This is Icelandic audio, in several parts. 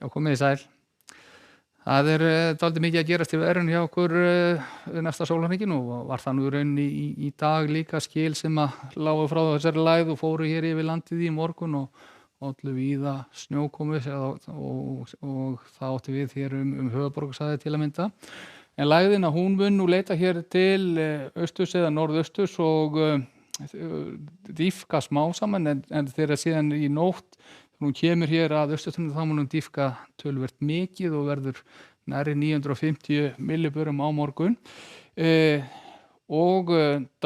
Já, komið þið sæl. Það er dálítið mikið að gerast í veðrinu hjá okkur næsta sólarhringinn og var það nú í rauninni í dag líka skil sem að lágu frá þessari lægð og fóru hér yfir landið í morgun og ollu víða snjókomu og það átti við hér höfuðborgarsvæðið til að mynda. En lægðin að hún mun nú leita hér til austurs eða norðausturs og dýpka smá saman en þegar síðan í nótt hún kemur hér að austurströndinni þá mun hún dýpka töluvert mikið og verður nærri 950 milliburum á morgun og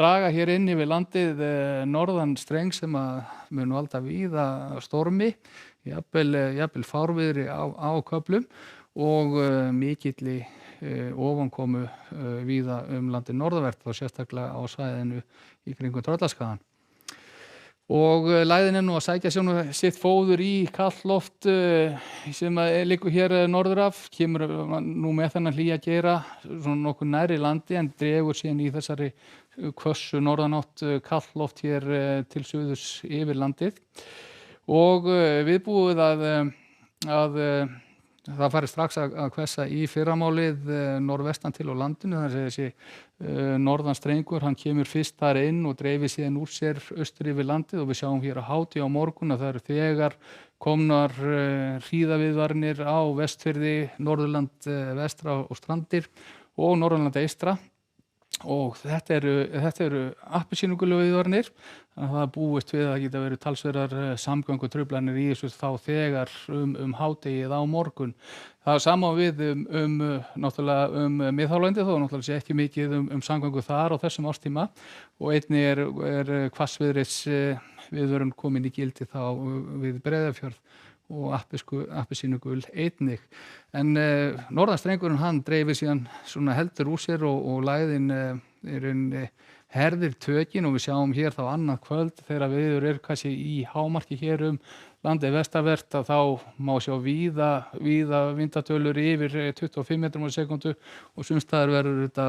draga hér inn yfir landið norðan streng sem að mun valda víða stormi, jafnvel fárviðri á köflum og mikilli ofankomu víða landið norðanvert og sérstaklega á svæðinu í kringum Tröllaskagann. Og lægðin nú að sækja sitt fóður í kalt loft sem liggur hér norður af, kemur nú með þennan hlýja geira svona nokkuð nærri landi en dregur síðan í þessari hvössu norðanátt kalt loft hér til suðurs yfir landið og viðbúið að það fari strax að hvessa í fyrramálið norðvestan til á landinu, þannig að þessi norðanstrengur, hann kemur fyrst þar inn og dreifir síðan úr sér austur yfir landið og við sjáum hér á hádegi á morgun að það eru þegar komnar hríðaviðvaranir á Vestfirði, Norðurland vestra og Strandir og Norðurland eystra og þetta eru appelsínugulu viðvaranir þannig að það búist við að geta verið talsverðar samgöngutruflanir í þessu þá þegar hádegið á morgun. Það sama við náttúrulega miðhálendið þó náttúrulega sé ekki mikið samgöngu þar á þessum árstíma og einnig er hvassviðris viðvörun komin í gildi þá við Breiðafjörð og appelsínugul einnig. En norðanstrengurinn hann dreifir síðan svona heldur úr sér og lægðin herðir tökin og við sjáum hér þá annað kvöld þegar viður kannski í hámarki hér landið vestanvert að þá má sjá víða vindatölur yfir 25 metrum á sekúndu og sums staðar verður þetta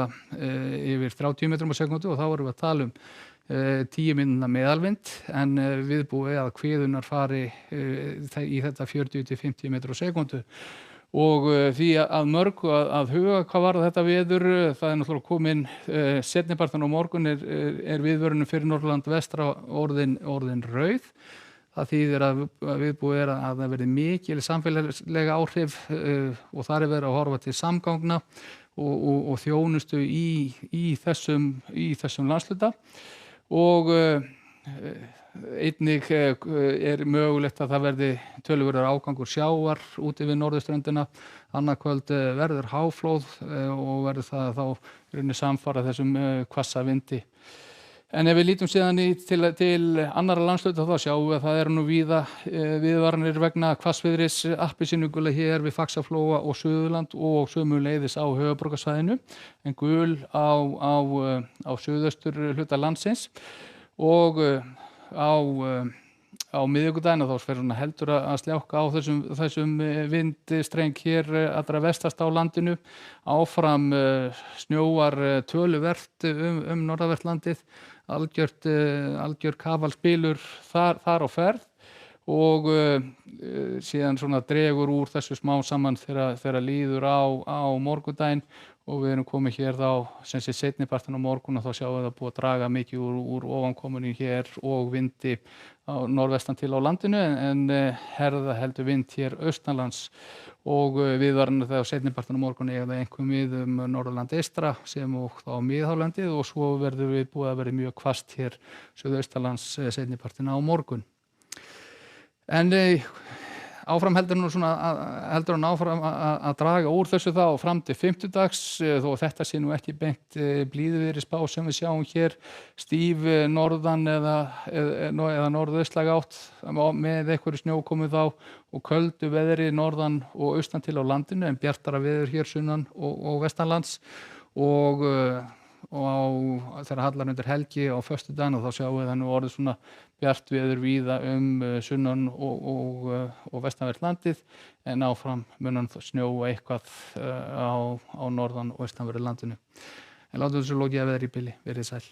yfir 30 metrum á sekúndu og þá erum við að tala 10 mínútna meðalvind en viðbúið að hviðurnar fari í þetta 40 til 50 metrar á sekúndu og því að mörgu að huga hvað var þetta veður, það er náttúrulega komin seinnipartinn á morgun er viðvörunum fyrir Norðurland vestra orðin rauð. Það þýðir að viðbúið er að það verði mikil samfélagslega áhrif og þar er verið að horfa til samgangna og þjónustu í þessum landshluta og einnig er mögulegt að það verði töluverður ágangur sjávar út yfir norðurströndina. Annað kvöld verður háflóð og verður það þá í rauninni samfara þessum hvassa vindi. En ef við lítum síðan til annarra landshluta þá sjáum við að það eru nú víða viðvaranir vegna hvassviðris appelsínugula hér við Faxaflóa og Suðurland og sömuleiðis á höfuðborgarsvæðinu en gul á suðaustur hluta landsins og á miðvikudaginn þá fer svona heldur að sljákka á þessum vindstreng hér allra vestast á landinu. Áfram snjóar töluvert norðanvert landið, algjör kafalspilur þar á ferð og síðan svona dregur úr þessu smá saman þegar líður á morgundaginn og við erum komið hér þá sem sé seinnipartinn á morgun og þá sjáum við að búið að draga mikið úr ofankomunni hér og vindi á norðvestan til á landinu en herða heldur vind hér austanlands og viðvaranir þegar seinnipartinn á morgun eiga það einkum við Norðurland eystra sem og þá miðhálendið og svo verður við búið að verið mjög hvasst hér suðaustanlands seinnipartinn á morgun. En áfram heldur hann áfram að draga úr þessu þá fram til fimmtudags þó þetta sé nú ekki beint blíðviðrisspá sem við sjáum hér stíf norðan eða norðaustlæg átt með einhverju snjókomu þá og köldu veðri norðan og austan til á landinu en bjartara veður hér sunnan og vestanlands og þegar hallar undir helgi á föstudaginn og þá sjáum við það nú orðið svona bjart veður víða sunnan og vestanvert landið en áfram mun hann snjóa eitthvað á norðan og vestanverðu landinu. En látum þessu lokið að veðri í bili, verið sæl.